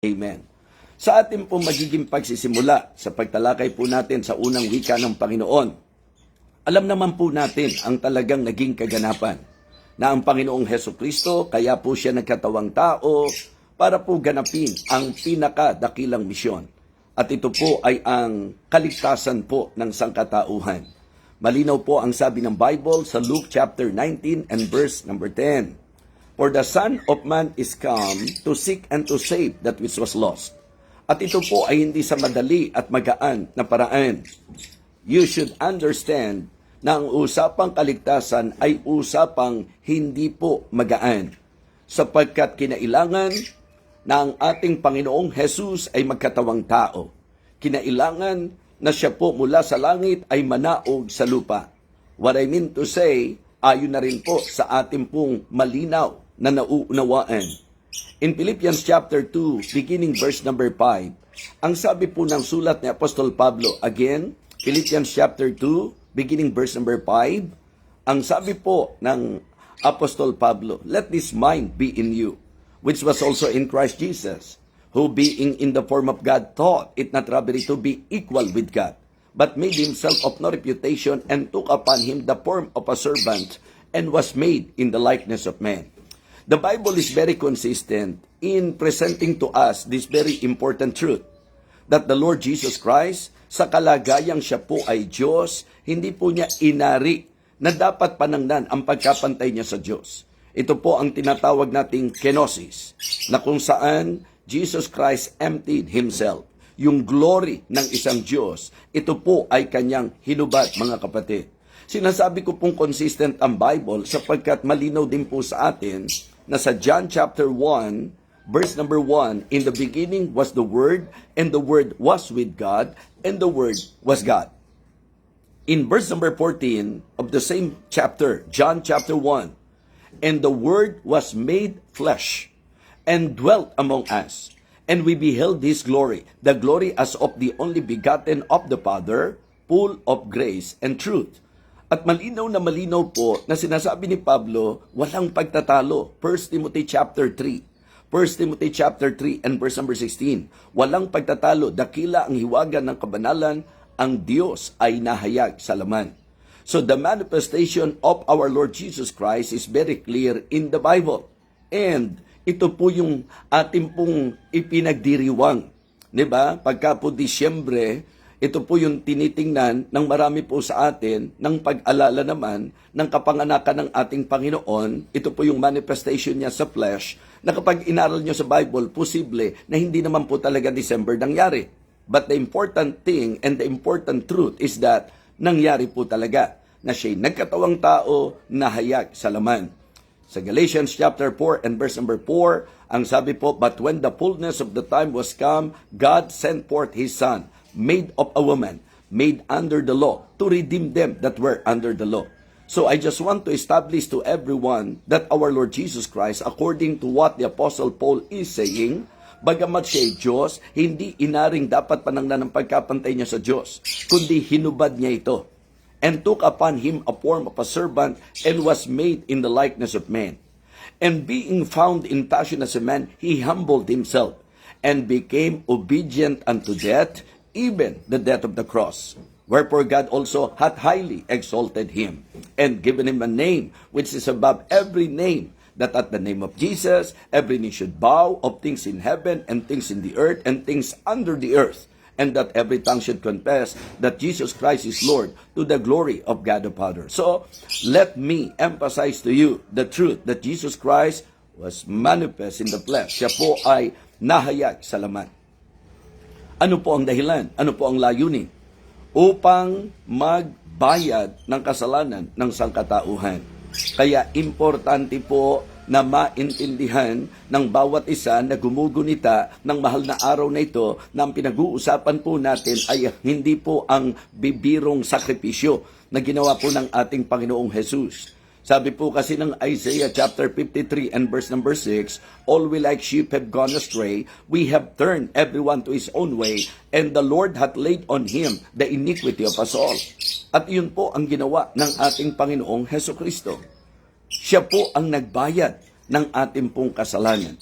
Amen. Sa ating po magiging pagsisimula sa pagtalakay po natin sa unang wika ng Panginoon, alam naman po natin ang talagang naging kaganapan na ang Panginoong Hesukristo kaya po siya nagkatawang tao para po ganapin ang pinakadakilang misyon. At ito po ay ang kaligtasan po ng sangkatauhan. Malinaw po ang sabi ng Bible sa Luke chapter 19 and verse number 10. For the Son of Man is come to seek and to save that which was lost. At ito po ay hindi sa madali at magaan na paraan. You should understand na ang usapang kaligtasan ay usapang hindi po magaan. Sapagkat kinailangan na ang ating Panginoong Jesus ay magkatawang tao. Kinailangan na siya po mula sa langit ay manaog sa lupa. What I mean to say, ayon na rin po sa ating pong malinaw na nauunawaan. In Philippians chapter 2, beginning verse number 5, ang sabi po ng sulat ni Apostol Pablo, again, Philippians chapter 2, beginning verse number 5, ang sabi po ng Apostol Pablo, let this mind be in you, which was also in Christ Jesus, who being in the form of God thought it not robbery to be equal with God, but made himself of no reputation and took upon him the form of a servant and was made in the likeness of man. The Bible is very consistent in presenting to us this very important truth, that the Lord Jesus Christ, sa kalagayang siya po ay Diyos, hindi po niya inari na dapat panangnan ang pagkapantay niya sa Diyos. Ito po ang tinatawag nating kenosis, na kung saan Jesus Christ emptied Himself. Yung glory ng isang Diyos, ito po ay kanyang hinubad, mga kapatid. Sinasabi ko pong consistent ang Bible sapagkat malinaw din po sa atin na sa John chapter 1, verse number 1, in the beginning was the Word, and the Word was with God, and the Word was God. In verse number 14 of the same chapter, John chapter 1, and the Word was made flesh, and dwelt among us, and we beheld His glory, the glory as of the only begotten of the Father, full of grace and truth. At malinaw na malinaw po na sinasabi ni Pablo, walang pagtatalo. 1 Timothy chapter 3. 1 Timothy chapter 3 and verse number 16. Walang pagtatalo, dakila ang hiwaga ng kabanalan, ang Diyos ay nahayag sa laman. So the manifestation of our Lord Jesus Christ is very clear in the Bible. And ito po yung ating pong ipinagdiriwang. Diba? Pagka po Disyembre, ito po yung tinitingnan ng marami po sa atin ng pag-alala naman ng kapanganakan ng ating Panginoon. Ito po yung manifestation niya sa flesh na kapag inaral nyo sa Bible, posible na hindi naman po talaga December nangyari. But the important thing and the important truth is that nangyari po talaga na siya'y nagkatawang tao na hayag sa laman. Sa Galatians chapter 4 and verse number 4, ang sabi po, but when the fullness of the time was come, God sent forth His Son, made of a woman, made under the law, to redeem them that were under the law. So I just want to establish to everyone that our Lord Jesus Christ, according to what the Apostle Paul is saying, bagamat siya ay Diyos, hindi inaring dapat panangnan ng pagkapantay niya sa Diyos, kundi hinubad niya ito, and took upon Him a form of a servant, and was made in the likeness of man. And being found in fashion as a man, He humbled Himself, and became obedient unto death, even the death of the cross. Wherefore God also hath highly exalted Him, and given Him a name which is above every name, that at the name of Jesus every knee should bow, of things in heaven and things in the earth and things under the earth, and that every tongue should confess that Jesus Christ is Lord, to the glory of God the Father. So let me emphasize to you the truth that Jesus Christ was manifest in the flesh. Siya po ay nahayag sa laman. Ano po ang dahilan? Ano po ang layunin? Upang magbayad ng kasalanan ng sangkatauhan. Kaya importante po na maintindihan ng bawat isa na gumugunita ng mahal na araw na ito na ang pinag-uusapan po natin ay hindi po ang bibirong sakripisyo na ginawa po ng ating Panginoong Jesus. Sabi po kasi ng Isaiah chapter 53 and verse number 6, all we like sheep have gone astray, we have turned everyone to his own way, and the Lord hath laid on Him the iniquity of us all. At yun po ang ginawa ng ating Panginoong Hesukristo. Siya po ang nagbayad ng ating pong kasalanan.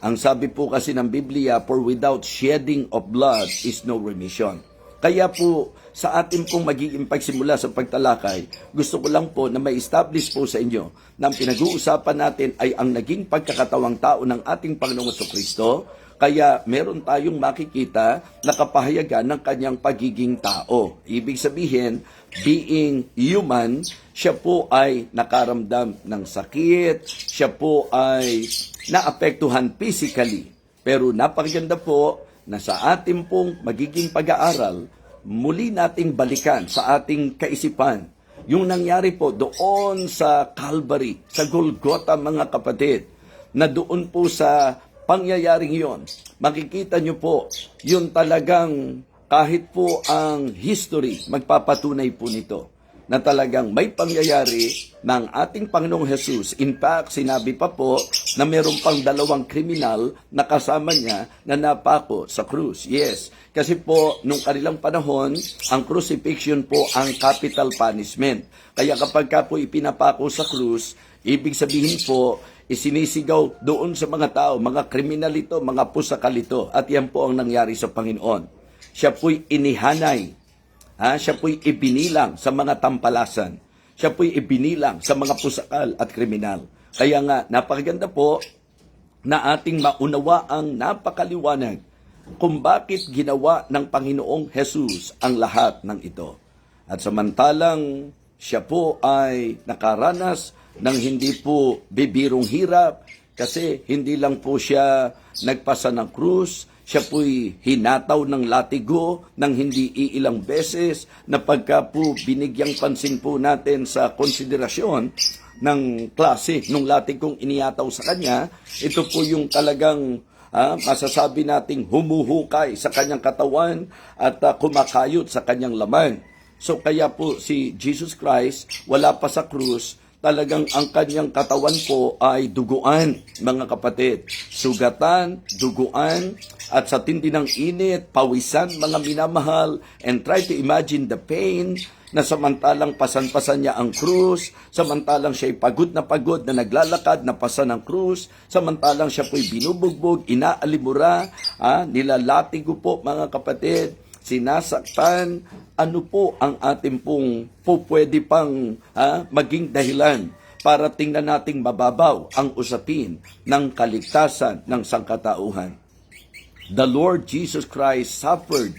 Ang sabi po kasi ng Biblia, for without shedding of blood is no remission. Kaya po, sa atin pong magiging pagsimula sa pagtalakay, gusto ko lang po na ma-establish po sa inyo na ang pinag-uusapan natin ay ang naging pagkakatawang tao ng ating Panginoong Jesucristo. Kaya meron tayong makikita na kapahayagan ng kanyang pagiging tao. Ibig sabihin, being human, siya po ay nakaramdam ng sakit, siya po ay naapektuhan physically. Pero napakaganda po na sa ating pong magiging pag-aaral, muli nating balikan sa ating kaisipan yung nangyari po doon sa Calvary, sa Golgotha mga kapatid, na doon po sa pangyayaring yon, makikita nyo po yung talagang kahit po ang history, magpapatunay po nito na talagang may pangyayari ng ating Panginoong Jesus. In fact, sinabi pa po na meron pang 2 kriminal na kasama niya na napako sa krus. Yes, kasi po, nung kanilang panahon, ang crucifixion po ang capital punishment. Kaya kapag ka po ipinapako sa krus, ibig sabihin po, isinisigaw doon sa mga tao, mga kriminal ito, mga pusakal ito. At yan po ang nangyari sa Panginoon. Siya po'y inihanay. Siya po'y ibinilang sa mga tampalasan. Siya po'y ibinilang sa mga pusakal at kriminal. Kaya nga, napakaganda po na ating maunawa ang napakaliwanag kung bakit ginawa ng Panginoong Jesus ang lahat ng ito. At samantalang siya po ay nakaranas ng hindi po bibirong hirap kasi hindi lang po siya nagpasa ng krus, siya po'y hinataw ng latigo ng hindi iilang beses na pagka po binigyang pansin po natin sa konsiderasyon ng klase nung latigong iniyataw sa kanya, ito po yung talagang masasabi nating humuhukay sa kanyang katawan at kumakayot sa kanyang laman. So kaya po si Jesus Christ, wala pa sa krus, talagang ang kanyang katawan po ay duguan, mga kapatid. Sugatan, duguan, at sa tindi ng init, pawisan, mga minamahal, and try to imagine the pain na samantalang pasan-pasan niya ang krus, samantalang siya'y pagod na naglalakad na pasan ng krus, samantalang siya po'y binubugbog, inaalimura, nilalatigo po, mga kapatid, sinasaktan. Ano po ang ating pong pwede pang maging dahilan para tingnan nating mababaw ang usapin ng kaligtasan ng sangkatauhan? The Lord Jesus Christ suffered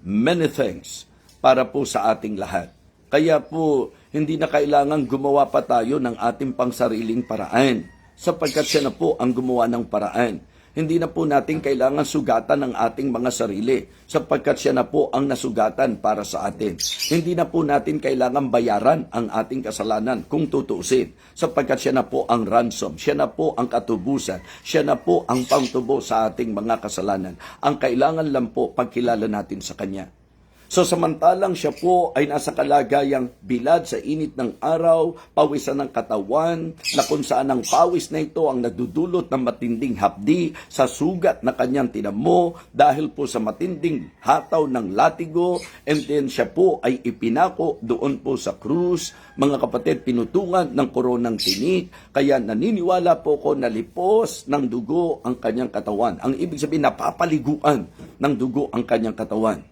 many things para po sa ating lahat. Kaya po, hindi na kailangan gumawa pa tayo ng ating pangsariling paraan sapagkat siya na po ang gumawa ng paraan. Hindi na po natin kailangan sugatan ang ating mga sarili sapagkat siya na po ang nasugatan para sa atin. Hindi na po natin kailangan bayaran ang ating kasalanan kung tutuusin sapagkat siya na po ang ransom, siya na po ang katubusan, siya na po ang pangtubo sa ating mga kasalanan. Ang kailangan lang po pagkilala natin sa Kanya. So samantalang siya po ay nasa kalagayang bilad sa init ng araw, pawisan ng katawan, na kung saan ang pawis na ito ang nagdudulot ng matinding hapdi sa sugat na kanyang tinamo dahil po sa matinding hataw ng latigo, and then siya po ay ipinako doon po sa krus, mga kapatid, pinutungan ng koronang tinik, kaya naniniwala po ko na lipos ng dugo ang kanyang katawan. Ang ibig sabihin, napapaliguan ng dugo ang kanyang katawan.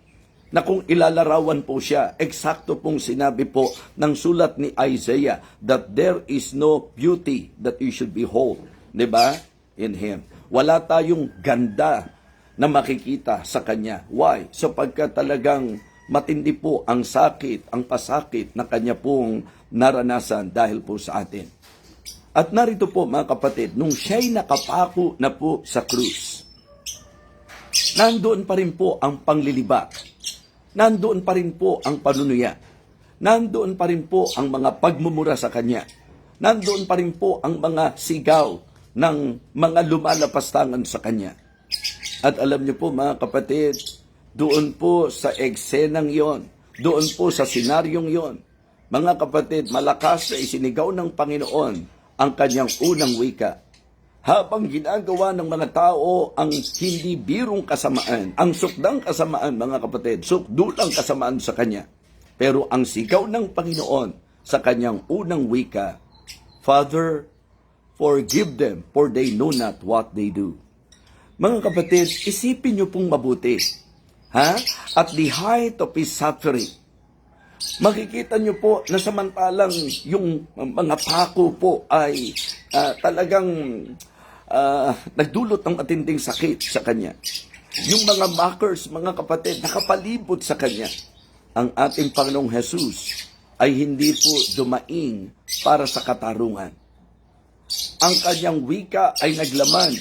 Na kung ilalarawan po siya, eksakto pong sinabi po ng sulat ni Isaiah that there is no beauty that you should behold, di ba? In Him. Wala tayong ganda na makikita sa Kanya. Why? Sapagkat talagang matindi po ang sakit, ang pasakit na Kanya pong naranasan dahil po sa atin. At narito po mga kapatid, nung siya'y nakapako na po sa krus, nandoon pa rin po ang panglilibak. Nandoon pa rin po ang panunuya. Nandoon pa rin po ang mga pagmumura sa Kanya. Nandoon pa rin po ang mga sigaw ng mga lumalapastangan sa Kanya. At alam niyo po mga kapatid, doon po sa eksenang yon, doon po sa senaryong yon, mga kapatid, malakas na isinigaw ng Panginoon ang Kanyang unang wika. Habang ginagawa ng mga tao ang hindi birong kasamaan, ang sukdang kasamaan, mga kapatid, sukdulang kasamaan sa Kanya. Pero ang sigaw ng Panginoon sa Kanyang unang wika, Father, forgive them, for they know not what they do. Mga kapatid, isipin niyo pong mabuti. Ha? At the height of his suffering, makikita niyo po na samantalang yung mga pako po ay talagang nagdulot ng matinding sakit sa kanya. Yung mga mockers, mga kapatid, nakapalibot sa kanya. Ang ating Panginoong Jesus ay hindi po dumaing para sa katarungan. Ang kanyang wika ay naglaman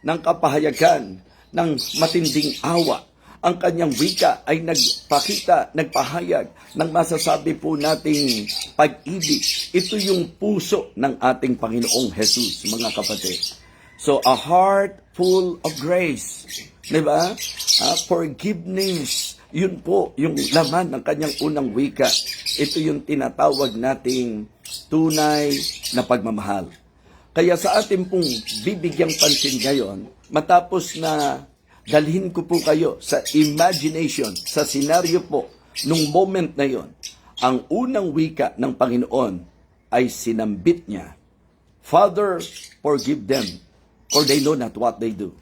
ng kapahayagan ng matinding awa. Ang kanyang wika ay nagpahayag ng masasabi po nating pag-ibig. Ito yung puso ng ating Panginoong Jesus, mga kapatid. So, a heart full of grace. Diba? Forgiveness. Yun po, yung laman ng kanyang unang wika. Ito yung tinatawag nating tunay na pagmamahal. Kaya sa atin pong bibigyang pansin ngayon, matapos na dalhin ko po kayo sa imagination, sa senaryo po, nung moment na yon, ang unang wika ng Panginoon ay sinambit niya, Father, forgive them, for they know not what they do.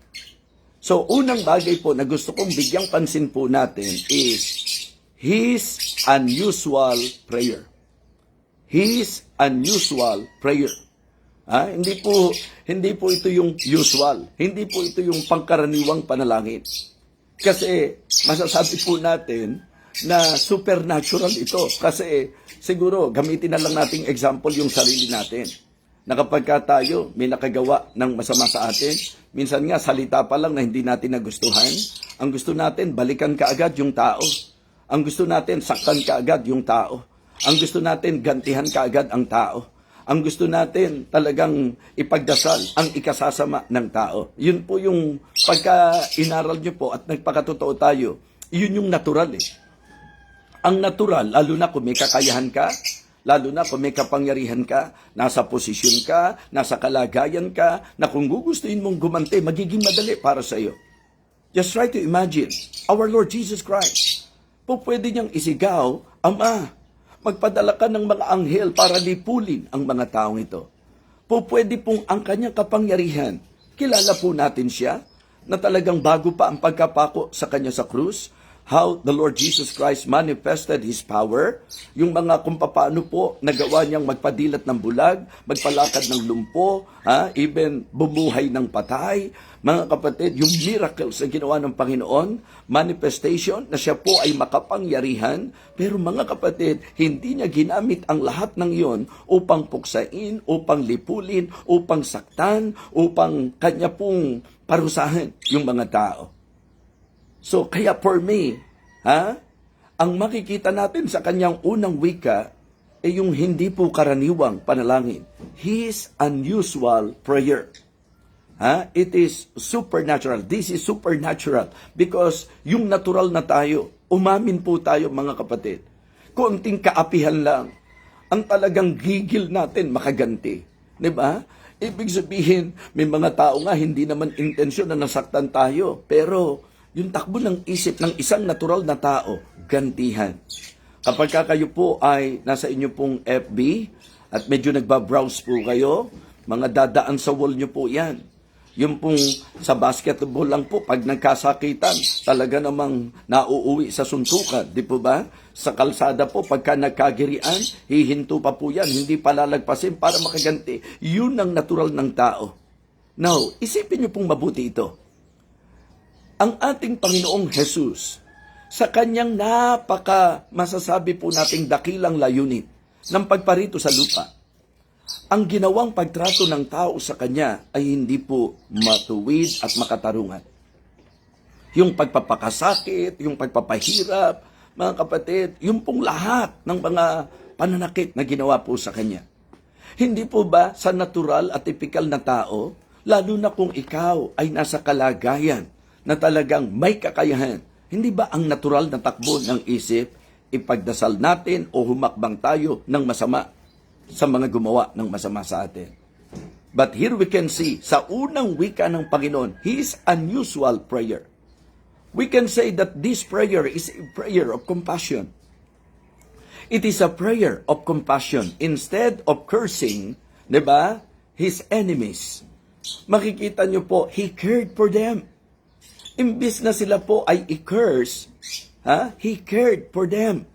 So, unang bagay po na gusto kong bigyang pansin po natin is His unusual prayer. His unusual prayer. Hindi po ito yung usual. Hindi po ito yung pangkaraniwang panalangin. Kasi masasabi po natin na supernatural ito. Kasi siguro gamitin na lang nating example yung sarili natin. Na kapag tayo may nakagawa ng masama sa atin, minsan nga salita pa lang na hindi natin nagustuhan, ang gusto natin balikan kaagad yung tao. Ang gusto natin saktan kaagad yung tao. Ang gusto natin gantihan kaagad ang tao. Ang gusto natin talagang ipagdasal ang ikasasama ng tao. Yun po yung pagka-inaral nyo po at nagpakatotoo tayo, yun yung natural eh. Ang natural, lalo na kung may kakayahan ka, lalo na kung may kapangyarihan ka, nasa posisyon ka, nasa kalagayan ka, na kung gugustuhin mong gumante, magiging madali para sa iyo. Just try to imagine, our Lord Jesus Christ, po pwede niyang isigaw, Ama, magpadala ka ng mga anghel para lipulin ang mga taong ito. Po pwede pong ang kanyang kapangyarihan. Kilala po natin siya na talagang bago pa ang pagkapako sa kanya sa krus, how the Lord Jesus Christ manifested His power, yung mga kung paano po nagawa niyang magpadilat ng bulag, magpalakad ng lumpo, even bumuhay ng patay. Mga kapatid, yung miracles na ginawa ng Panginoon, manifestation na siya po ay makapangyarihan, pero mga kapatid, hindi niya ginamit ang lahat ng iyon upang puksain, upang lipulin, upang saktan, upang kanya pong parusahan yung mga tao. So, kaya for me, ang makikita natin sa kanyang unang wika ay yung hindi po karaniwang panalangin. His unusual prayer. It is supernatural. This is supernatural because yung natural na tayo, umamin po tayo mga kapatid. Konting kaapihan lang, ang talagang gigil natin makaganti. Diba? Ibig sabihin, may mga tao nga hindi naman intensyon na nasaktan tayo, pero yung takbo ng isip ng isang natural na tao, gantihan. Kapag kayo po ay nasa inyo pong FB at medyo nagbabrowse po kayo, mga dadaan sa wall nyo po yan. Yung pong sa basketball lang po, pag nagkasakitan, talaga namang nauuwi sa suntukan. Di po ba? Sa kalsada po, pagka nagkagirian, hihinto pa po yan, hindi palalagpasin para makaganti. Yun ang natural ng tao. Now, isipin niyo pong mabuti ito. Ang ating Panginoong Jesus, sa kanyang masasabi po nating dakilang layunin ng pagparito sa lupa, ang ginawang pagtrato ng tao sa kanya ay hindi po matuwid at makatarungan. Yung pagpapakasakit, yung pagpapahirap, mga kapatid, yung pong lahat ng mga pananakit na ginawa po sa kanya. Hindi po ba sa natural at typical na tao, lalo na kung ikaw ay nasa kalagayan na talagang may kakayahan, hindi ba ang natural na takbo ng isip, ipagdasal natin o humakbang tayo ng masama sa mga gumawa ng masama sa atin? But here we can see, sa unang wika ng Panginoon, His unusual prayer. We can say that this prayer is a prayer of compassion. It is a prayer of compassion. Instead of cursing, diba, His enemies, makikita nyo po, He cared for them. Imbis na sila po ay i-curse, He cared for them.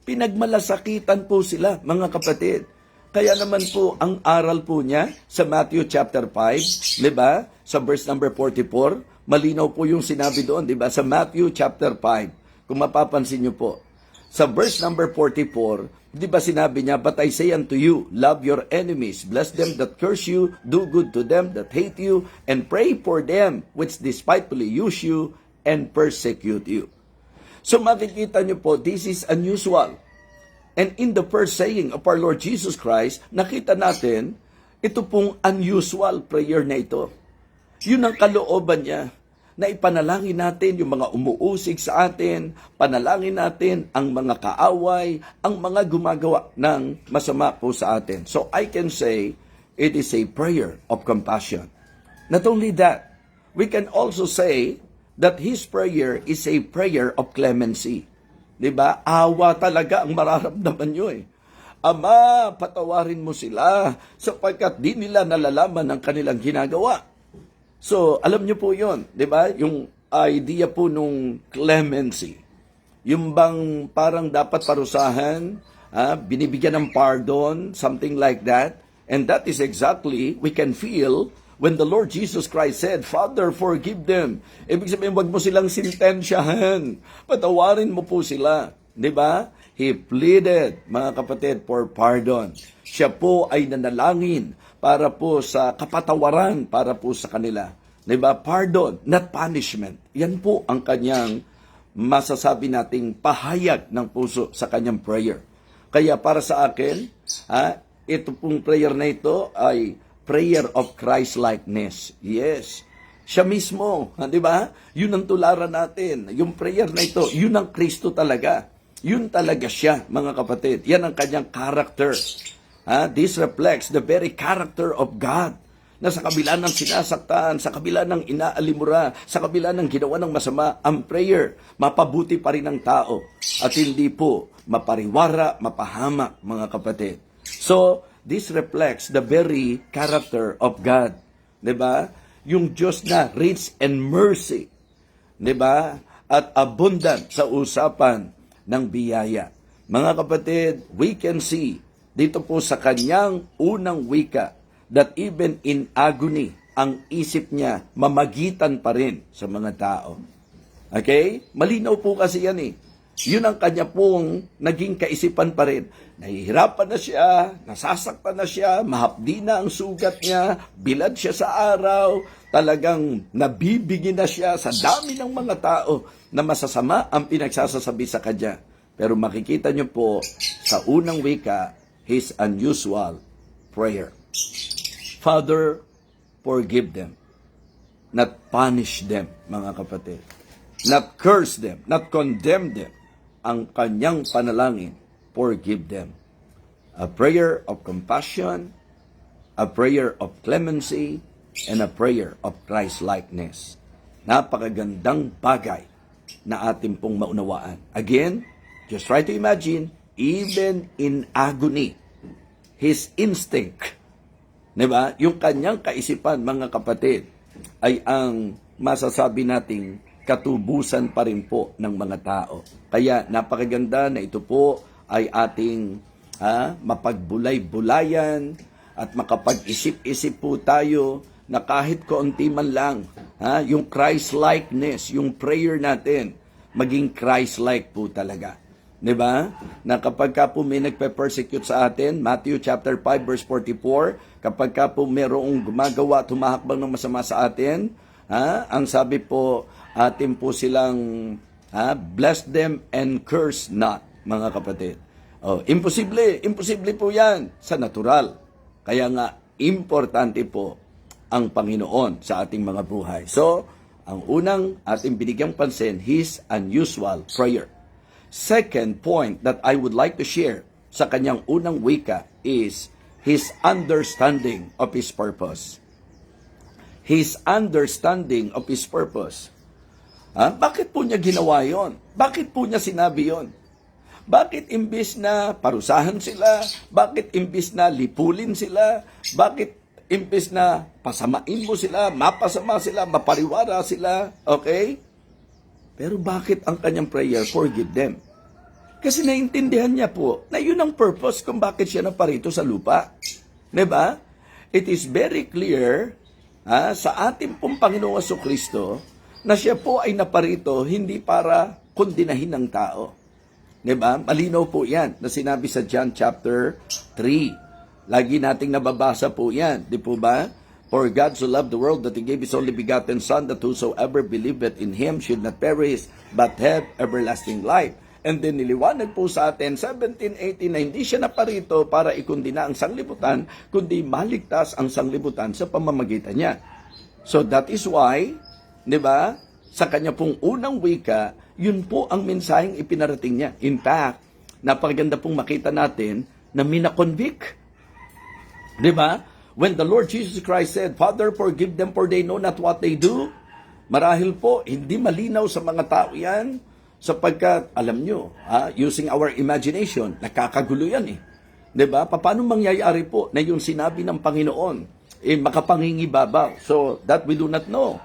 Pinagmalasakitan po sila, mga kapatid. Kaya naman po, ang aral po niya sa Matthew chapter 5, di ba? Sa verse number 44, malinaw po yung sinabi doon, di ba? Sa Matthew chapter 5, kung mapapansin niyo po. Sa verse number 44, di ba sinabi niya, But I say unto you, love your enemies, bless them that curse you, do good to them that hate you, and pray for them which despitefully use you and persecute you. So makikita niyo po, this is unusual. And in the first saying of our Lord Jesus Christ, nakita natin, ito pong unusual prayer na ito. Yun ang kalooban niya, na ipanalangin natin yung mga umuusig sa atin, panalangin natin ang mga kaaway, ang mga gumagawa ng masama po sa atin. So I can say, it is a prayer of compassion. Not only that, we can also say that His prayer is a prayer of clemency. Diba? Awa talaga ang mararamdaman nyo eh. Ama, patawarin mo sila sapagkat di nila nalalaman ang kanilang ginagawa. So, alam nyo po yun, diba? Yung idea po nung clemency. Yung bang parang dapat parusahan, binibigyan ng pardon, something like that. And that is exactly, we can feel when the Lord Jesus Christ said, Father, forgive them. Ibig sabihin, wag mo silang sintensyahan. Patawarin mo po sila. Diba? He pleaded, mga kapatid, for pardon. Siya po ay nanalangin para po sa kapatawaran, para po sa kanila. Diba? Pardon, not punishment. Yan po ang kanyang masasabi nating pahayag ng puso sa kanyang prayer. Kaya para sa akin, ito pong prayer na ito ay prayer of Christ-likeness. Yes. Siya mismo, di ba? Yun ang tularan natin. Yung prayer na ito, yun ang Kristo talaga. Yun talaga siya, mga kapatid. Yan ang kanyang character. This reflects the very character of God. Na sa kabila ng sinasaktan, sa kabila ng inaalimura, sa kabila ng ginawa ng masama, ang prayer, mapabuti pa rin ang tao. At hindi po mapariwara, mapahamak, mga kapatid. So, this reflects the very character of God. 'Di ba? Yung Diyos na rich in mercy. 'Di ba? At abundant sa usapan ng biyaya. Mga kapatid, we can see dito po sa kanyang unang wika that even in agony, ang isip niya mamagitan pa rin sa mga tao. Okay? Malinaw po kasi yan eh. Yun ang kanya pong naging kaisipan pa rin. Nahihirapan na siya, nasasaktan na siya, mahapdi na ang sugat niya, bilad siya sa araw, talagang nabibigin na siya sa dami ng mga tao na masasama ang pinagsasasabi sa kanya. Pero makikita niyo po sa unang wika, his unusual prayer. Father, forgive them, not punish them, mga kapatid. Not curse them, not condemn them. Ang kanyang panalangin, forgive them. A prayer of compassion, a prayer of clemency, and a prayer of Christ-likeness. Napakagandang bagay na ating pong maunawaan. Again, just try to imagine, even in agony, his instinct, diba? Yung kanyang kaisipan, mga kapatid, ay ang masasabi nating katubusan pa rin po ng mga tao. Kaya napakaganda na ito po ay ating mapagbulay-bulayan at makapag-isip-isip po tayo na kahit kaunti man lang, yung Christ-likeness, yung prayer natin, maging Christ-like po talaga. 'Di ba? Na kapag ka po may nagpe-persecute sa atin, Matthew chapter 5 verse 44, kapag ka po merong gumagawa, tumahakbang ng masama sa atin, ang sabi po, atin po silang bless them and curse not, mga kapatid. Imposible po yan sa natural. Kaya nga, importante po ang Panginoon sa ating mga buhay. So, ang unang ating binigyang pansin, his unusual prayer. Second point that I would like to share sa kanyang unang wika is his understanding of his purpose. His understanding of his purpose. Bakit po niya ginawa yon? Bakit po niya sinabi yon? Bakit imbis na parusahan sila? Bakit imbis na lipulin sila? Bakit Imbes na pasamain mo sila, mapasama sila, mapariwara sila, okay? Pero bakit ang kanyang prayer, forgive them? Kasi naintindihan niya po na yun ang purpose kung bakit siya naparito sa lupa. Diba? It is very clear sa ating pong Panginoong Jesucristo na siya po ay naparito hindi para kondinahin ng tao. Diba? Malinaw po yan na sinabi sa John chapter 3. Lagi nating nababasa po yan. Di po ba? For God so loved the world that He gave His only begotten Son, that whosoever believeth in Him should not perish, but have everlasting life. And then niliwanag po sa atin, 1718, na hindi siya naparito para ikundina ang sanglibutan, kundi maligtas ang sanglibutan sa pamamagitan niya. So that is why, di ba, sa kanya pong unang wika, yun po ang mensaheng ipinarating niya. In fact, napakaganda pong makita natin na minakonvict. Di ba? When the Lord Jesus Christ said, Father, forgive them for they know not what they do, marahil po, hindi malinaw sa mga tao yan, sapagkat, alam nyo, using our imagination, nakakagulo yan eh. Diba? Paano mangyayari po na yung sinabi ng Panginoon, makapangingibabaw? So, that we do not know.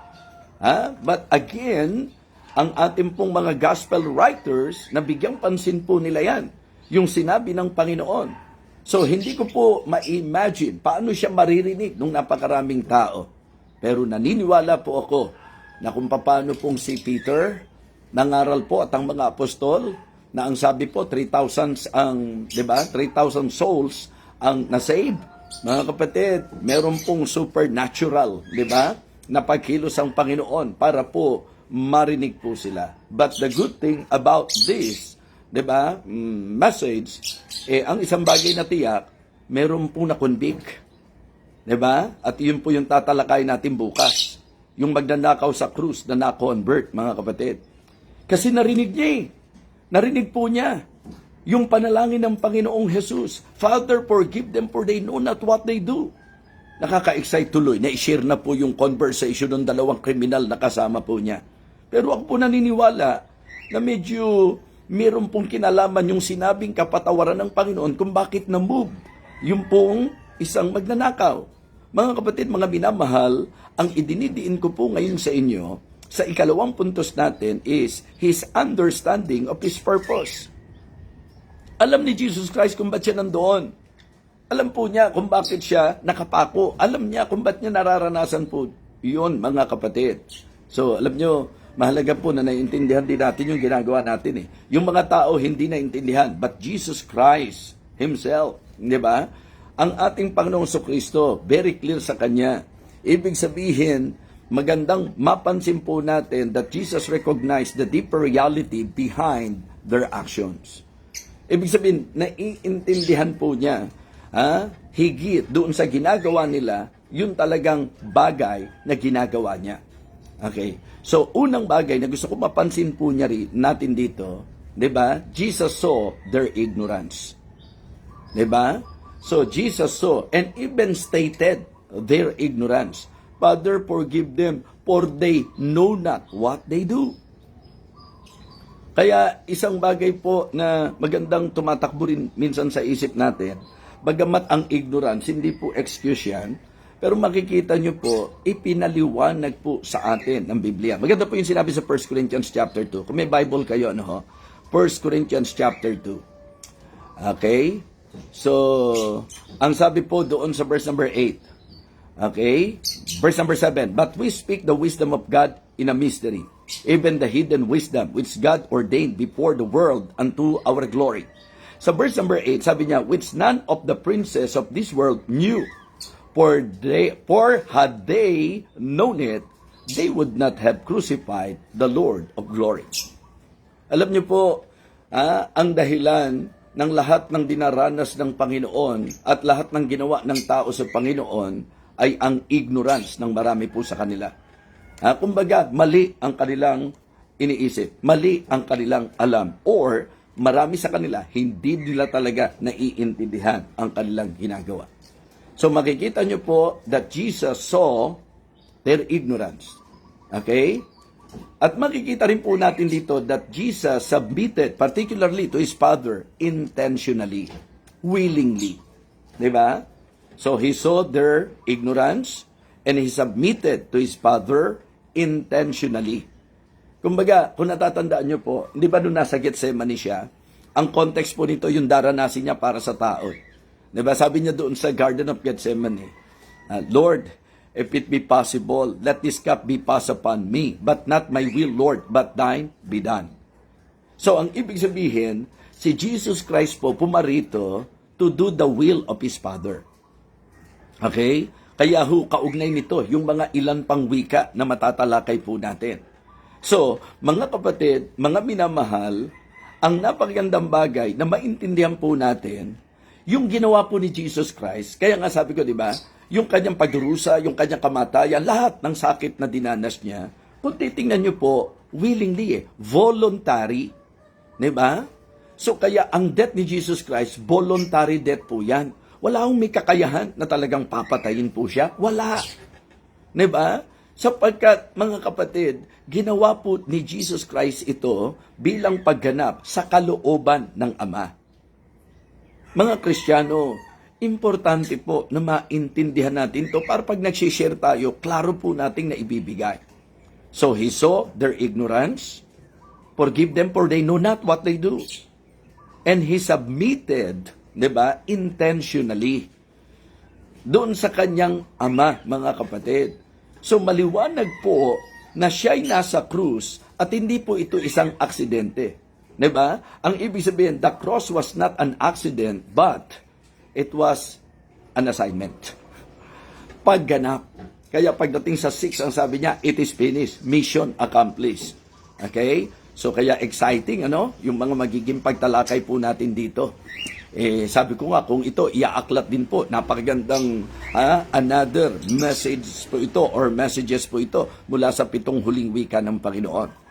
But again, ang ating pong mga gospel writers, nabigyang pansin po nila yan, yung sinabi ng Panginoon. So, hindi ko po ma-imagine paano siya maririnig ng napakaraming tao. Pero naniniwala po ako na kung paano pong si Peter, nangaral po at ang mga apostol na ang sabi po 3,000 ang, 'di ba? 3,000 souls ang na-save. Mga kapatid, meron pong supernatural, 'di ba? Na pagkilos ang Panginoon para po marinig po sila. But the good thing about this, 'di ba? Message ang isang bagay na tiyak, meron pong na-convict. 'Di ba? At 'yun po yung tatalakay natin bukas. Yung magnanakaw sa krus na na-convert, mga kapatid. Kasi narinig niya Narinig po niya yung panalangin ng Panginoong Jesus. Father, forgive them for they know not what they do. Nakaka-excite tuloy. Na-share na po yung conversation ng dalawang kriminal na kasama po niya. Pero ako po naniniwala na medyo meron pong kinalaman yung sinabing kapatawaran ng Panginoon kung bakit na-move yung pong isang magnanakaw. Mga kapatid, mga minamahal, ang idinidiin ko po ngayon sa inyo, sa ikalawang puntos natin is His understanding of His purpose. Alam ni Jesus Christ kung ba't siya nandoon. Alam po niya kung bakit siya nakapako. Alam niya kung ba't niya nararanasan po yun, mga kapatid. So, alam nyo, mahalaga po na naiintindihan din natin yung ginagawa natin eh. Yung mga tao hindi naiintindihan, but Jesus Christ Himself, di ba? Ang ating Panginoong Jesucristo, very clear sa Kanya. Ibig sabihin, magandang mapansin po natin that Jesus recognized the deeper reality behind their actions. Ibig sabihin, naiintindihan po niya, higit doon sa ginagawa nila, yun talagang bagay na ginagawa niya. Okay? So, unang bagay na gusto ko mapansin po niya natin dito, di ba? Jesus saw their ignorance. Di ba? So, Jesus saw and even stated their ignorance. Father, forgive them, for they know not what they do. Kaya isang bagay po na magandang tumatakbo rin minsan sa isip natin, bagamat ang ignorance, hindi po excuse yan, pero makikita nyo po, ipinaliwanag po sa atin ng Biblia. Maganda po yung sinabi sa 1 Corinthians chapter 2. Kung may Bible kayo, 1 Corinthians chapter 2. Okay? So, ang sabi po doon sa verse number 8, okay? Verse number 7, but we speak the wisdom of God in a mystery, even the hidden wisdom which God ordained before the world unto our glory. Sa verse number 8, sabi niya, which none of the princes of this world knew, for had they known it, they would not have crucified the Lord of glory. Alam niyo po, ang dahilan ng lahat ng dinaranas ng Panginoon at lahat ng ginawa ng tao sa Panginoon ay ang ignorance ng marami po sa kanila. Kumbaga, mali ang kanilang iniisip, mali ang kanilang alam, or marami sa kanila, hindi nila talaga naiintindihan ang kanilang ginagawa. So makikita nyo po that Jesus saw their ignorance. Okay? At makikita rin po natin dito that Jesus submitted particularly to His Father intentionally, willingly. Diba? So he saw their ignorance and he submitted to his Father intentionally. Kumbaga, kung natatandaan nyo po, hindi ba nung nasa Gethsemane siya, ang context po nito yung daranasin niya para sa tao. Di ba? Sabi niya doon sa Garden of Gethsemane, Lord, if it be possible, let this cup be passed upon me, but not my will, Lord, but thine be done. So, ang ibig sabihin, si Jesus Christ po pumarito to do the will of His Father. Okay? Kaya kaugnay nito, yung mga ilan pang wika na matatalakay po natin. So, mga kapatid, mga minamahal, ang napakagandang bagay na maintindihan po natin, yung ginawa po ni Jesus Christ, kaya nga sabi ko, di ba, yung kanyang pagdurusa, yung kanyang kamatayan, lahat ng sakit na dinanas niya, kung titingnan niyo po, willingly, voluntary. Di ba? So, kaya ang death ni Jesus Christ, voluntary death po yan. Wala akong may kakayahan na talagang papatayin po siya. Wala. Di ba? Sapagkat, mga kapatid, ginawa po ni Jesus Christ ito bilang pagganap sa kalooban ng Ama. Mga Kristiyano, importante po na maintindihan natin ito para pag nag-share tayo, klaro po nating na ibibigay. So he saw their ignorance, forgive them for they know not what they do. And he submitted, di ba, intentionally doon sa kanyang Ama, mga kapatid. So maliwanag po na siya'y nasa krus at hindi po ito isang aksidente. Diba? Ang ibig sabihin, the cross was not an accident, but it was an assignment. Pagganap. Kaya pagdating sa 6, ang sabi niya, it is finished. Mission accomplished. Okay? So kaya exciting, ano? Yung mga magiging pagtalakay po natin dito. Sabi ko nga, kung ito, iaaklat din po, napakagandang another message po ito or messages po ito mula sa 7 huling wika ng Panginoon.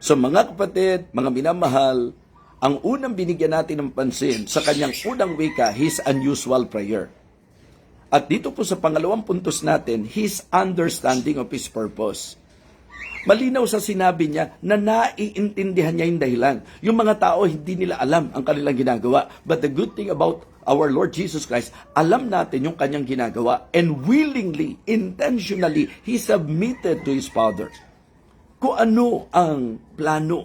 So mga kapatid, mga minamahal, ang unang binigyan natin ng pansin sa kanyang unang wika, his unusual prayer. At dito po sa pangalawang puntos natin, his understanding of his purpose. Malinaw sa sinabi niya na naiintindihan niya yung dahilan. Yung mga tao, hindi nila alam ang kanilang ginagawa. But the good thing about our Lord Jesus Christ, alam natin yung kanyang ginagawa. And willingly, intentionally, He submitted to His Father. Kung ano ang plano.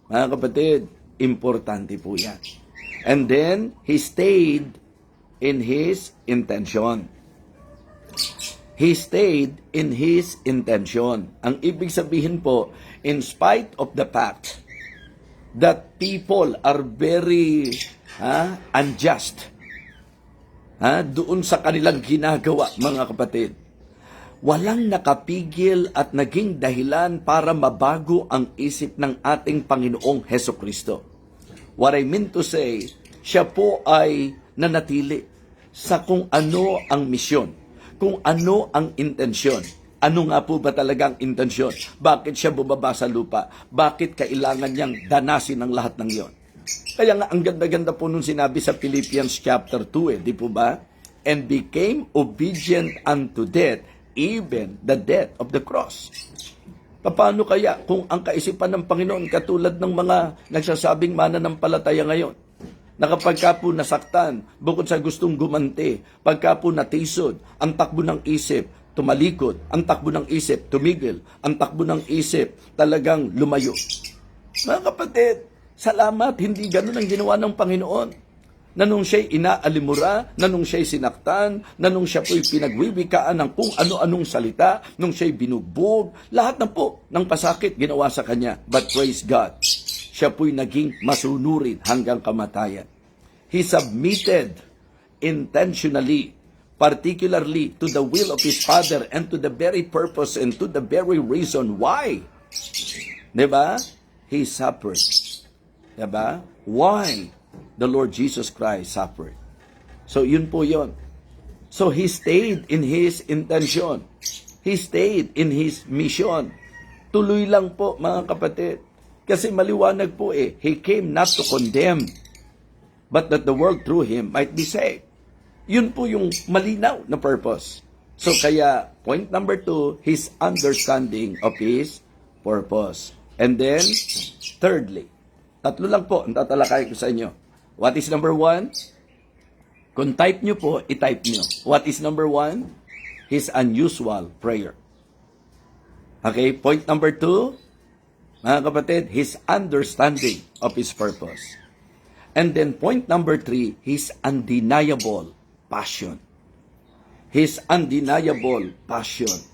Mga kapatid, importante po yan. And then, He stayed in His intention. He stayed in His intention. Ang ibig sabihin po, in spite of the fact that people are very unjust doon sa kanilang ginagawa, mga kapatid, walang nakapigil at naging dahilan para mabago ang isip ng ating Panginoong Hesukristo. What I mean to say, siya po ay nanatili sa kung ano ang misyon. Kung ano ang intensyon. Ano nga po ba talagang intensyon? Bakit siya bumaba sa lupa? Bakit kailangan niyang danasin ang lahat ng iyon? Kaya nga, ang ganda-ganda po nung sinabi sa Philippians chapter 2, di po ba? And became obedient unto death, even the death of the cross. Paano kaya kung ang kaisipan ng Panginoon katulad ng mga nagsasabing mananampalataya ngayon? Na kapag ka po nasaktan, bukod sa gustong gumanti, pagka po natisod, ang takbo ng isip, tumalikod, ang takbo ng isip, tumigil, ang takbo ng isip, talagang lumayo. Mga kapatid, salamat, hindi ganun ang ginawa ng Panginoon. Na nung siya'y inaalimura, na nung siya'y sinaktan, na nung siya po'y pinagwiwikaan ng kung ano-anong salita, nung siya'y binugbog, lahat na po ng pasakit ginawa sa kanya. But praise God, siya po'y naging masunurin hanggang kamatayan. He submitted intentionally, particularly to the will of His Father and to the very purpose and to the very reason why. Diba? He suffered. Diba? Why the Lord Jesus Christ suffered. So yun po yun. So He stayed in His intention. He stayed in His mission. Tuloy lang po, mga kapatid. Kasi maliwanag po He came not to condemn, but that the world through Him might be saved. Yun po yung malinaw na purpose. So kaya, point number 2, His understanding of His purpose. And then, thirdly, tatlo lang po ang tatalakay ko sa inyo. What is number 1? Kung type nyo po, i-type nyo. What is number 1? His unusual prayer. Okay, point number 2, mga kapatid, his understanding of his purpose. And then point number 3, his undeniable passion. His undeniable passion.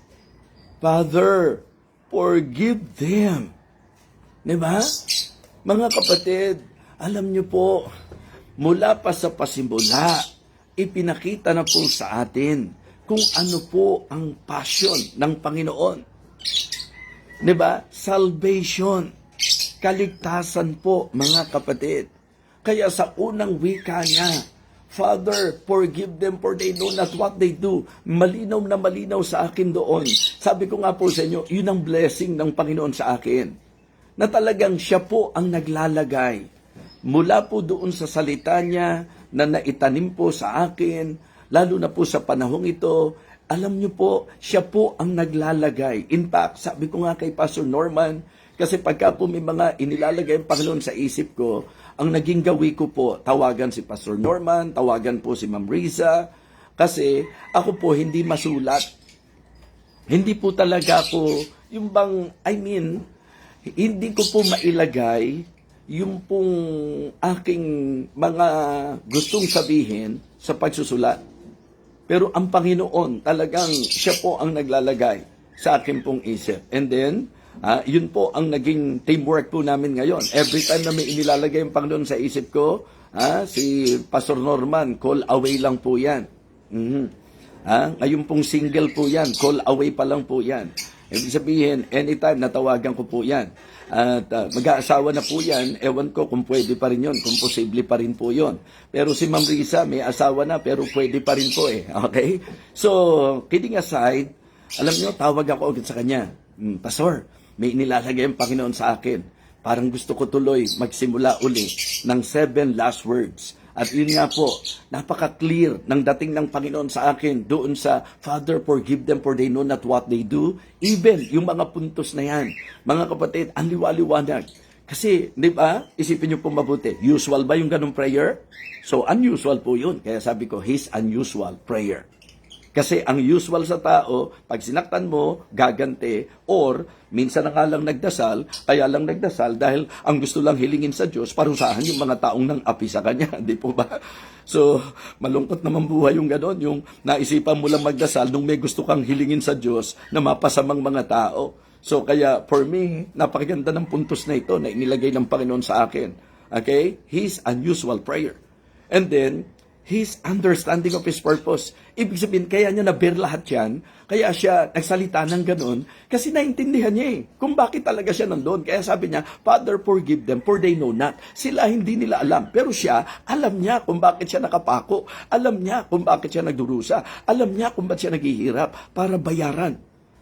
Father, forgive them. Diba? Mga kapatid, alam nyo po, mula pa sa pasimula, ipinakita na po sa atin kung ano po ang passion ng Panginoon. Diba? Salvation. Kaligtasan po, mga kapatid. Kaya sa unang wika niya, Father, forgive them for they know not what they do. Malinaw na malinaw sa akin doon. Sabi ko nga po sa inyo, yun ang blessing ng Panginoon sa akin. Na talagang siya po ang naglalagay. Mula po doon sa salita niya na naitanim po sa akin, lalo na po sa panahong ito, alam niyo po, siya po ang naglalagay. In fact, sabi ko nga kay Pastor Norman, kasi pagka po may mga inilalagay ang Panginoon sa isip ko, ang naging gawi ko po, tawagan si Pastor Norman, tawagan po si Ma'am Riza, kasi ako po hindi masulat. Hindi po talaga po, yung bang, hindi ko po mailagay yung pong aking mga gustong sabihin sa pagsusulat. Pero ang Panginoon, talagang siya po ang naglalagay sa akin pong isip. And then, yun po ang naging teamwork po namin ngayon. Every time na may inilalagay ang Panginoon sa isip ko, si Pastor Norman, call away lang po yan. Ngayon pong single po yan, call away pa lang po yan. Ibig sabihin, anytime natawagan ko po yan. At mag-aasawa na po yan, ewan ko kung pwede pa rin yun, kung posible pa rin po yun. Pero si Ma'am Risa, may asawa na, pero pwede pa rin po eh. Okay? So, kidding aside, alam nyo, tawag ako agad sa kanya. Pastor, may inilalagay ang Panginoon sa akin. Parang gusto ko tuloy magsimula uli ng 7 last words. At yun nga po, napaka-clear ng dating ng Panginoon sa akin doon sa Father, forgive them for they know not what they do. Even yung mga puntos na yan, mga kapatid, ang liwaliwanag. Kasi, di ba, isipin nyo po mabuti, usual ba yung ganong prayer? So, unusual po yun. Kaya sabi ko, his unusual prayer. Kasi ang usual sa tao, pag sinaktan mo, gaganti, or minsan na nga lang nagdasal, kaya lang nagdasal dahil ang gusto lang hilingin sa Diyos, parusahan yung mga taong nang api sa Kanya, di po ba? So, malungkot naman buhay yung gano'n, yung naisipan mo lang magdasal nung may gusto kang hilingin sa Diyos na mapasamang mga tao. So, kaya for me, napakaganda ng puntos na ito na inilagay ng Panginoon sa akin. Okay? His unusual prayer. And then, his understanding of his purpose. Ibig sabihin, kaya niya na-bear lahat yan, kaya siya nagsalita ng ganun, kasi naintindihan niya kung bakit talaga siya nandun. Kaya sabi niya, Father, forgive them, for they know not. Sila hindi nila alam, pero siya, alam niya kung bakit siya nakapako, alam niya kung bakit siya nagdurusa, alam niya kung bakit siya naghihirap para bayaran.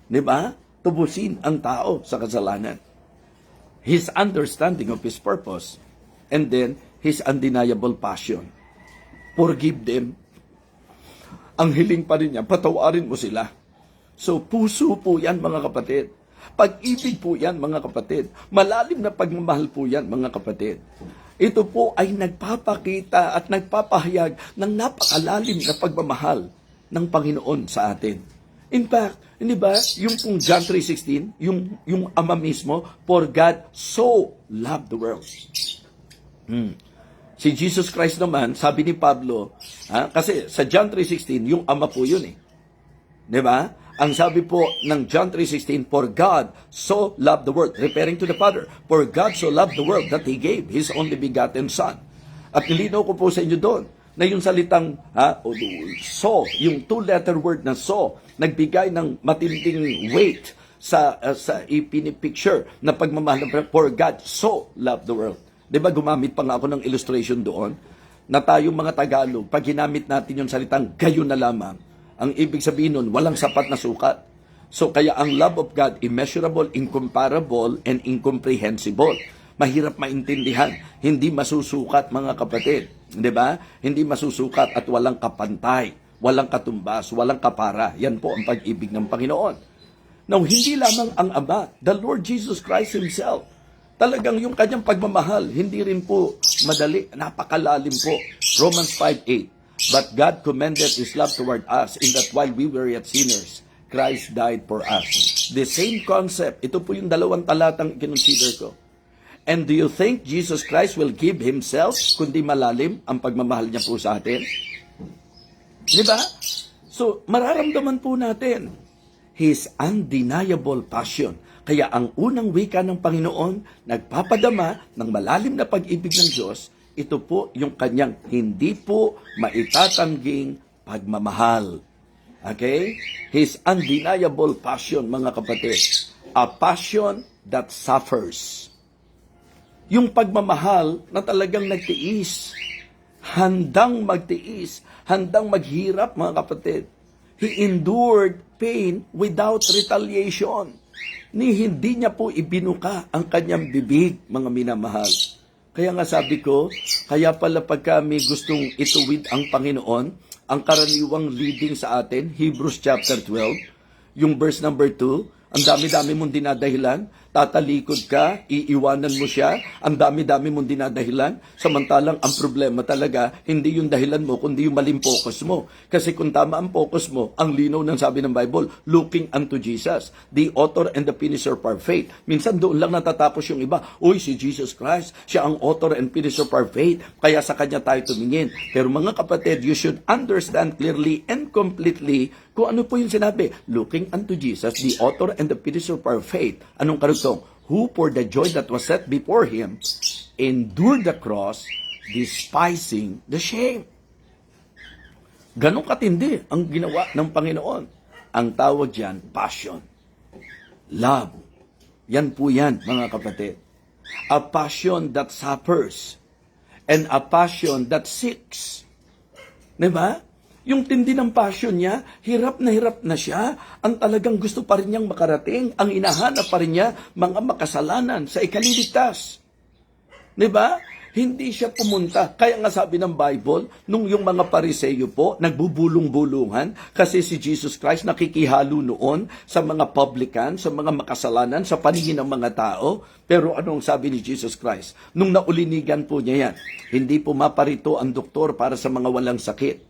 Diba? Tubusin ang tao sa kasalanan. His understanding of his purpose, and then, his undeniable passion. Forgive them. Ang hiling pa rin niya, patawarin mo sila. So, puso po yan, mga kapatid. Pag-ibig po yan, mga kapatid. Malalim na pagmamahal po yan, mga kapatid. Ito po ay nagpapakita at nagpapahayag ng napakalalim na pagmamahal ng Panginoon sa atin. In fact, hindi ba, yung pong John 3:16, yung Ama mismo, for God so loved the world. Si Jesus Christ naman, sabi ni Pablo, kasi sa John 3:16, yung Ama po yun eh. Di ba? Ang sabi po ng John 3:16, for God so loved the world, referring to the Father, for God so loved the world that He gave His only begotten Son. At nilinaw ko po sa inyo doon, na yung salitang, so, yung 2-letter word na so, nagbigay ng matinding weight sa ipinipicture na pagmamahal ng for God so loved the world. Diba gumamit pa nga ako ng illustration doon na tayong mga Tagalog, pag ginamit natin yung salitang gayon na lamang, ang ibig sabihin nun, walang sapat na sukat. So kaya ang love of God, immeasurable, incomparable, and incomprehensible. Mahirap maintindihan, hindi masusukat mga kapatid. Diba? Hindi masusukat at walang kapantay, walang katumbas, walang kapara. Yan po ang pag-ibig ng Panginoon. Now, hindi lamang ang Ama, the Lord Jesus Christ Himself, talagang yung kanyang pagmamahal, hindi rin po madali, napakalalim po. Romans 5:8. But God commended His love toward us in that while we were yet sinners, Christ died for us. The same concept. Ito po yung dalawang talatang kinonsider ko. And do you think Jesus Christ will give Himself kundi malalim ang pagmamahal niya po sa atin? Di ba? So, mararamdaman po natin His undeniable passion. Kaya ang unang wika ng Panginoon, nagpapadama ng malalim na pag-ibig ng Diyos, ito po yung kanyang hindi po maitatangging pagmamahal. Okay? His undeniable passion, mga kapatid. A passion that suffers. Yung pagmamahal na talagang nagtiis. Handang magtiis. Handang maghirap, mga kapatid. He endured pain without retaliation. Hindi niya po ibinuka ang kanyang bibig, mga minamahal. Kaya nga sabi ko, kaya pala pag kami gustong ituwid ang Panginoon, ang karaniwang leading sa atin, Hebrews chapter 12, yung verse number 2, ang dami-dami mong dinadahilan, tatalikod ka, iiwanan mo siya, ang dami-dami mong dinadahilan, samantalang ang problema talaga, hindi yung dahilan mo, kundi yung maling focus mo. Kasi kung tama ang focus mo, ang linaw ng sabi ng Bible, looking unto Jesus, the author and the finisher of our faith. Minsan doon lang natatapos yung iba, uy, si Jesus Christ, siya ang author and finisher of our faith, kaya sa kanya tayo tumingin. Pero mga kapatid, you should understand clearly and completely kung ano po yung sinabi, looking unto Jesus, the author and the finisher of our faith. Anong karugtong? Who for the joy that was set before Him, endured the cross, despising the shame. Ganong katindi ang ginawa ng Panginoon. Ang tawag diyan, passion. Love. Yan po yan, mga kapatid. A passion that suffers. And a passion that seeks. Diba? Yung tindi ng passion niya, hirap na siya. Ang talagang gusto pa rin niyang makarating. Ang inahanap pa rin niya, mga makasalanan sa ikaliligtas. Diba? Hindi siya pumunta. Kaya nga sabi ng Bible, nung yung mga Pariseyo po, nagbubulong-bulungan, kasi si Jesus Christ nakikihalo noon sa mga publican, sa mga makasalanan, sa paningin ng mga tao. Pero anong sabi ni Jesus Christ? Nung naulinigan po niya yan, hindi pumaparito ang doktor para sa mga walang sakit,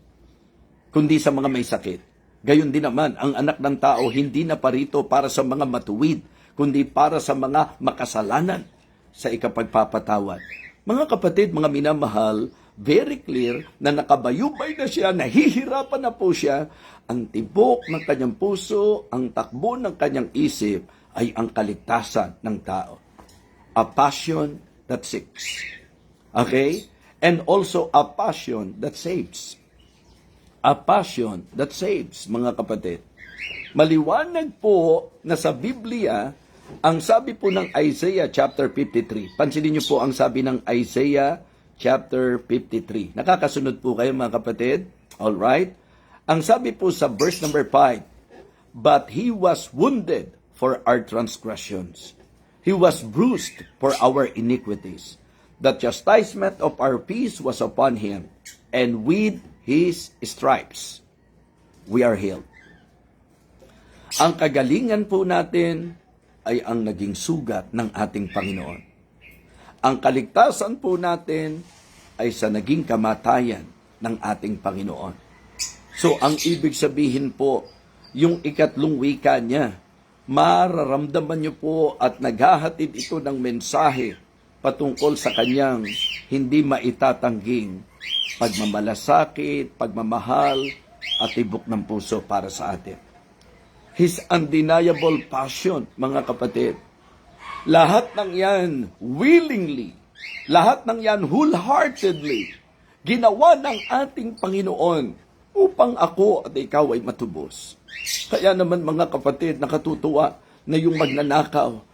kundi sa mga may sakit. Gayon din naman, ang anak ng tao hindi na parito para sa mga matuwid, kundi para sa mga makasalanan sa ikapagpapatawad. Mga kapatid, mga minamahal, very clear na nakabayubay na siya, nahihirapan na po siya, ang tibok ng kanyang puso, ang takbo ng kanyang isip ay ang kaligtasan ng tao. A passion that seeks. Okay? And also a passion that saves. A passion that saves, mga kapatid. Maliwanag po na sa Biblia, ang sabi po ng Isaiah chapter 53. Pansinin niyo po ang sabi ng Isaiah chapter 53. Nakakasunod po kayo, mga kapatid? Alright? Ang sabi po sa verse number 5, but He was wounded for our transgressions. He was bruised for our iniquities. The chastisement of our peace was upon Him, and with His stripes, we are healed. Ang kagalingan po natin ay ang naging sugat ng ating Panginoon. Ang kaligtasan po natin ay sa naging kamatayan ng ating Panginoon. So, ang ibig sabihin po, yung ikatlong wika niya, mararamdaman niyo po at naghahatid ito ng mensahe patungkol sa kanyang hindi maitatangging pagmamalasakit, pagmamahal, at tibok ng puso para sa atin. His undeniable passion, mga kapatid. Lahat ng yan willingly, lahat ng yan wholeheartedly, ginawa ng ating Panginoon upang ako at ikaw ay matubos. Kaya naman, mga kapatid, nakatutuwa na yung magnanakaw,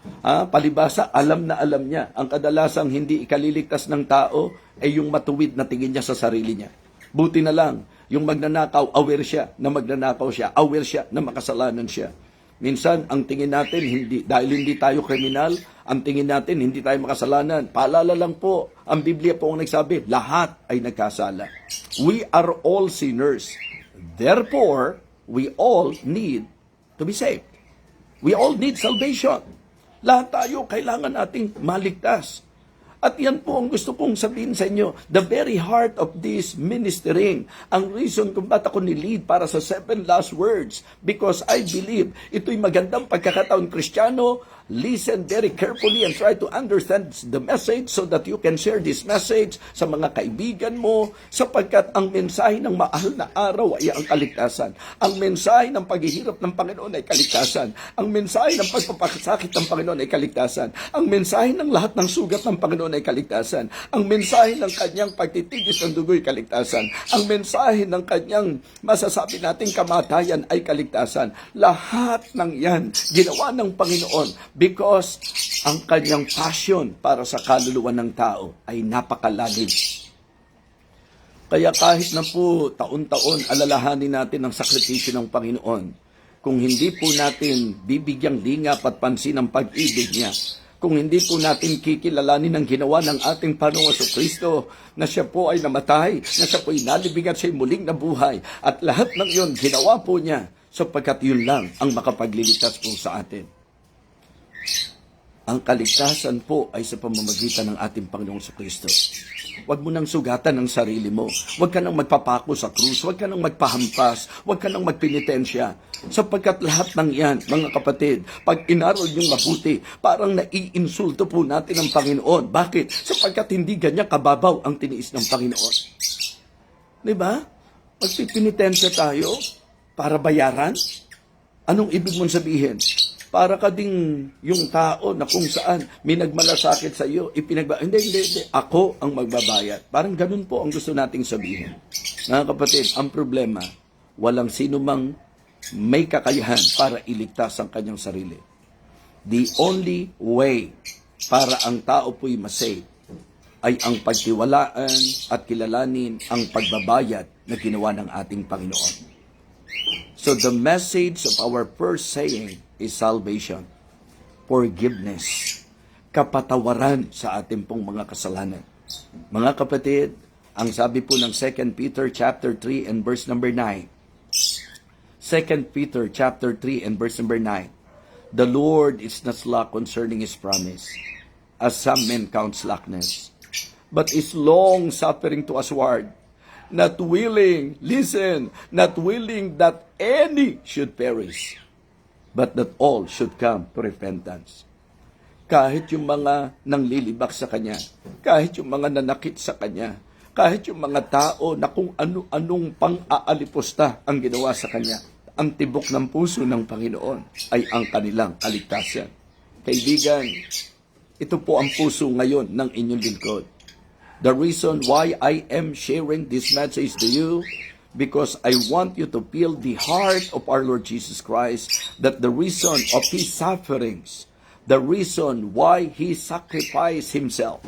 palibasa, alam na alam niya. Ang kadalasang hindi ikaliligtas ng tao ay yung matuwid na tingin niya sa sarili niya. Buti na lang, yung magnanakaw, aware siya na magnanakaw siya, aware siya na makasalanan siya. Minsan, ang tingin natin, dahil hindi tayo kriminal, ang tingin natin, hindi tayo makasalanan. Paalala lang po, ang Biblia po ang nagsabi, lahat ay nagkasala. We are all sinners. Therefore, we all need to be saved. We all need salvation. Lahat tayo kailangan nating maligtas. At yan po ang gusto kong sabihin sa inyo. The very heart of this ministering, ang reason kung ba't ako nilid para sa 7 last words, because I believe ito'y magandang pagkakataon Kristiyano. Listen very carefully and try to understand the message so that you can share this message sa mga kaibigan mo, sapagkat ang mensahe ng mahal na araw ay ang kaligtasan. Ang mensahe ng paghihirap ng Panginoon ay kaligtasan. Ang mensahe ng pagpapakasakit ng Panginoon ay kaligtasan. Ang mensahe ng lahat ng sugat ng Panginoon ay kaligtasan. Ang mensahe ng kanyang pagtitigis ng dugo ay kaligtasan. Ang mensahe ng kanyang masasabi nating kamatayan ay kaligtasan. Lahat ng yan ginawa ng Panginoon because ang kanyang passion para sa kaluluwa ng tao ay napakalalim. Kaya kahit na po taon-taon alalahanin natin ang sakripisyo ng Panginoon, kung hindi po natin bibigyang lingap at pansin ang pag-ibig niya, kung hindi po natin kikilalanin ang ginawa ng ating Panginoong Jesucristo, na siya po ay namatay, na siya po ay nalibing at siya'y muling nabuhay, at lahat ng iyon ginawa po niya, sapagkat yun lang ang makapagliligtas po sa atin. Ang kaligtasan po ay sa pamamagitan ng ating Panginoong Jesucristo. Huwag mo nang sugatan ang sarili mo. Huwag ka nang magpapako sa krus. Huwag ka nang magpahampas. Huwag ka nang magpenitensya. Sapagkat lahat ng yan, mga kapatid, pag inaral niyong mabuti, parang naiinsulto po natin ang Panginoon. Bakit? Sapagkat hindi ganyan kababaw ang tiniis ng Panginoon. Diba? Magpipinitensya tayo para bayaran? Anong ibig mong sabihin? Para ka ding yung tao na kung saan may nagmalasakit sa iyo, hindi. Ako ang magbabayad. Parang ganun po ang gusto nating sabihin. Mga kapatid, ang problema, walang sino mang may kakayahan para iligtas ang kanyang sarili. The only way para ang tao po'y masave ay ang pagtiwalaan at kilalanin ang pagbabayad na ginawa ng ating Panginoon. So the message of our first saying is salvation, forgiveness, kapatawaran sa ating pong mga kasalanan. Mga kapatid, ang sabi po ng 2 Peter chapter 3 and verse number 9. 2 Peter chapter 3 and verse number 9. The Lord is not slack concerning His promise, as some men count slackness, but is long suffering to usward, not willing, listen, not willing that any should perish, but that all should come to repentance. Kahit yung mga nanglilibak sa Kanya, kahit yung mga nanakit sa Kanya, kahit yung mga tao na kung ano-anong pang-aalipusta ang ginawa sa Kanya, ang tibok ng puso ng Panginoon ay ang kanilang kaligtasan. Kaibigan, ito po ang puso ngayon ng inyong lingkod. The reason why I am sharing this message to you, because I want you to feel the heart of our Lord Jesus Christ, that the reason of His sufferings, the reason why He sacrificed Himself,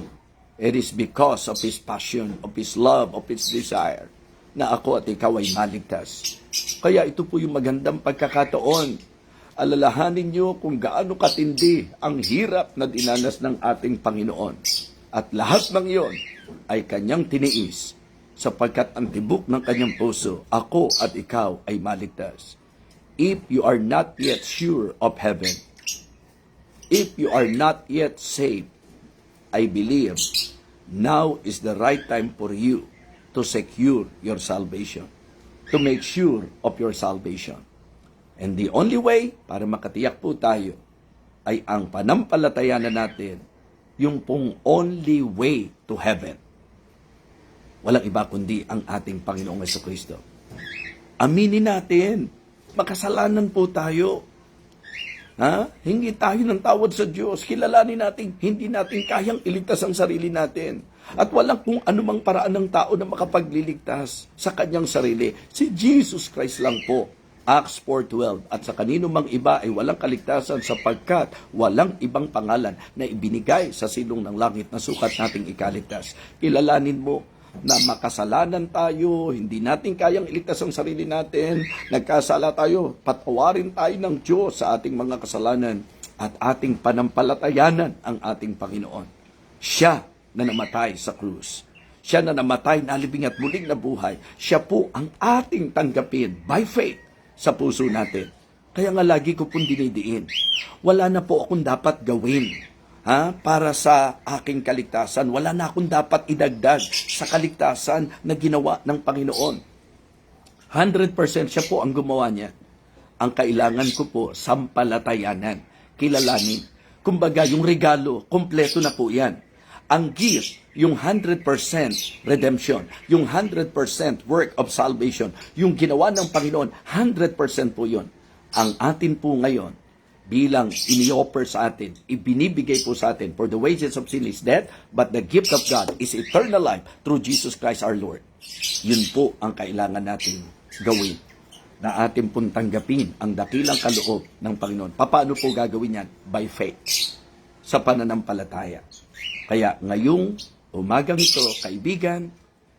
it is because of His passion, of His love, of His desire, na ako at ikaw ay maligtas. Kaya ito po yung magandang pagkakataon. Alalahanin niyo kung gaano katindi ang hirap na dinanas ng ating Panginoon. At lahat ng iyon ay Kanyang tiniis, sapagkat ang tibok ng Kanyang puso, ako at ikaw ay maligtas. If you are not yet sure of heaven, if you are not yet saved, I believe now is the right time for you to secure your salvation, to make sure of your salvation. And the only way para makatiyak po tayo ay ang panampalatayanan natin, yung pong only way to heaven. Walang iba kundi ang ating Panginoong Jesucristo. Aminin natin, makasalanan po tayo. Hingi tayo ng tawad sa Diyos. Kilalanin natin, hindi natin kayang iligtas ang sarili natin. At walang kung anumang paraan ng tao na makapagliligtas sa kanyang sarili. Si Jesus Christ lang po. Acts 4:12. At sa kanino mang iba ay walang kaligtasan, sapagkat walang ibang pangalan na ibinigay sa silong ng langit na sukat nating ikaligtas. Kilalanin mo na makasalanan tayo, hindi natin kayang iligtas ang sarili natin, nagkasala tayo, patawarin tayo ng Diyos sa ating mga kasalanan at ating panampalatayanan ang ating Panginoon. Siya na namatay sa krus. Siya na namatay, nalibing at muling nabuhay. Siya po ang ating tanggapin by faith sa puso natin. Kaya nga lagi ko pong dinidiin, wala na po akong dapat gawin. para sa aking kaligtasan. Wala na akong dapat idagdag sa kaligtasan na ginawa ng Panginoon. 100% siya po ang gumawa niya. Ang kailangan ko po, sampalatayanan, kilalanin. Kumbaga, yung regalo, kompleto na po yan. Ang gift, yung 100% redemption, yung 100% work of salvation, yung ginawa ng Panginoon, 100% po yun. Ang atin po ngayon, bilang ini-offer sa atin, ibinibigay po sa atin, for the wages of sin is death, but the gift of God is eternal life through Jesus Christ our Lord. Yun po ang kailangan natin gawin, na atin pong tanggapin ang dakilang kaloob ng Panginoon. Paano po gagawin yan? By faith, sa pananampalataya. Kaya ngayong umagang ito, kaibigan,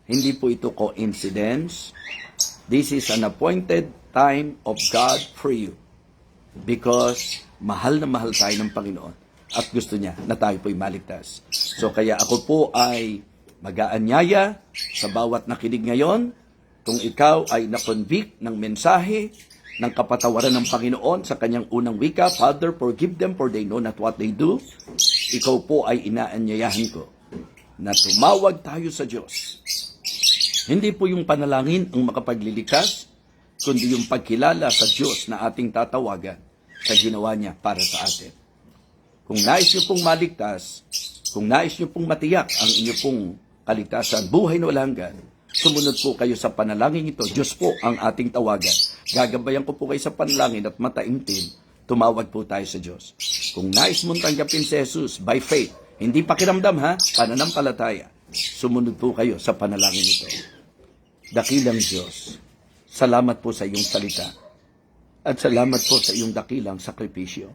hindi po ito coincidence. This is an appointed time of God for you. Because mahal na mahal tayo ng Panginoon at gusto niya na tayo po'y maligtas. So kaya ako po ay mag-aanyaya sa bawat nakinig ngayon, kung ikaw ay na-convict ng mensahe ng kapatawaran ng Panginoon sa kanyang unang wika, Father, forgive them for they know not what they do. Ikaw po ay inaanyayahan ko na tumawag tayo sa Diyos. Hindi po yung panalangin ang makapaglilikas, kundi yung pagkilala sa Diyos na ating tatawagan sa ginawa niya para sa atin. Kung nais niyo pong maligtas, kung nais niyo pong matiyak ang inyo pong kaligtasan, buhay na walang hanggan, sumunod po kayo sa panalangin ito. Diyos po ang ating tawagan. Gagabayan ko po kayo sa panalangin at mataimtim, tumawag po tayo sa Diyos. Kung nais mong tanggapin si Jesus by faith, hindi pakiramdam pananampalataya, sumunod po kayo sa panalangin ito. Dakilang Diyos, salamat po sa iyong salita at salamat po sa iyong dakilang sakripisyo.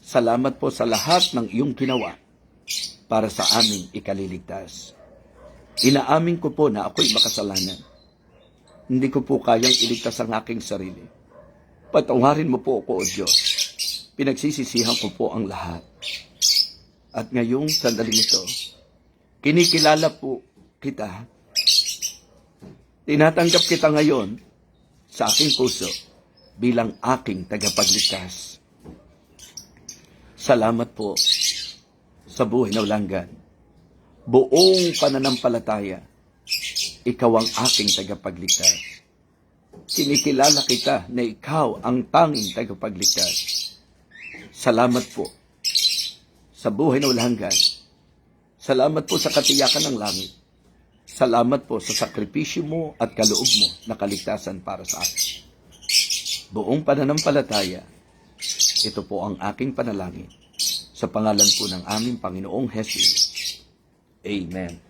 Salamat po sa lahat ng iyong ginawa para sa aming ikaliligtas. Inaamin ko po na ako'y makasalanan. Hindi ko po kayang iligtas ang aking sarili. Patawarin mo po ako, O Diyos. Pinagsisisihan ko po ang lahat. At ngayong sandaling ito, kinikilala po kita. Tinatanggap kita ngayon sa aking puso bilang aking tagapagligtas. Salamat po sa buhay na walang hanggan. Buong pananampalataya, ikaw ang aking tagapagligtas. Kinikilala kita na ikaw ang tanging tagapagligtas. Salamat po sa buhay na walang hanggan. Salamat po sa katiyakan ng langit. Salamat po sa sakripisyo mo at kaloob mo na kaligtasan para sa akin. Buong pananampalataya, ito po ang aking panalangin. Sa pangalan po ng aming Panginoong Jesus. Amen.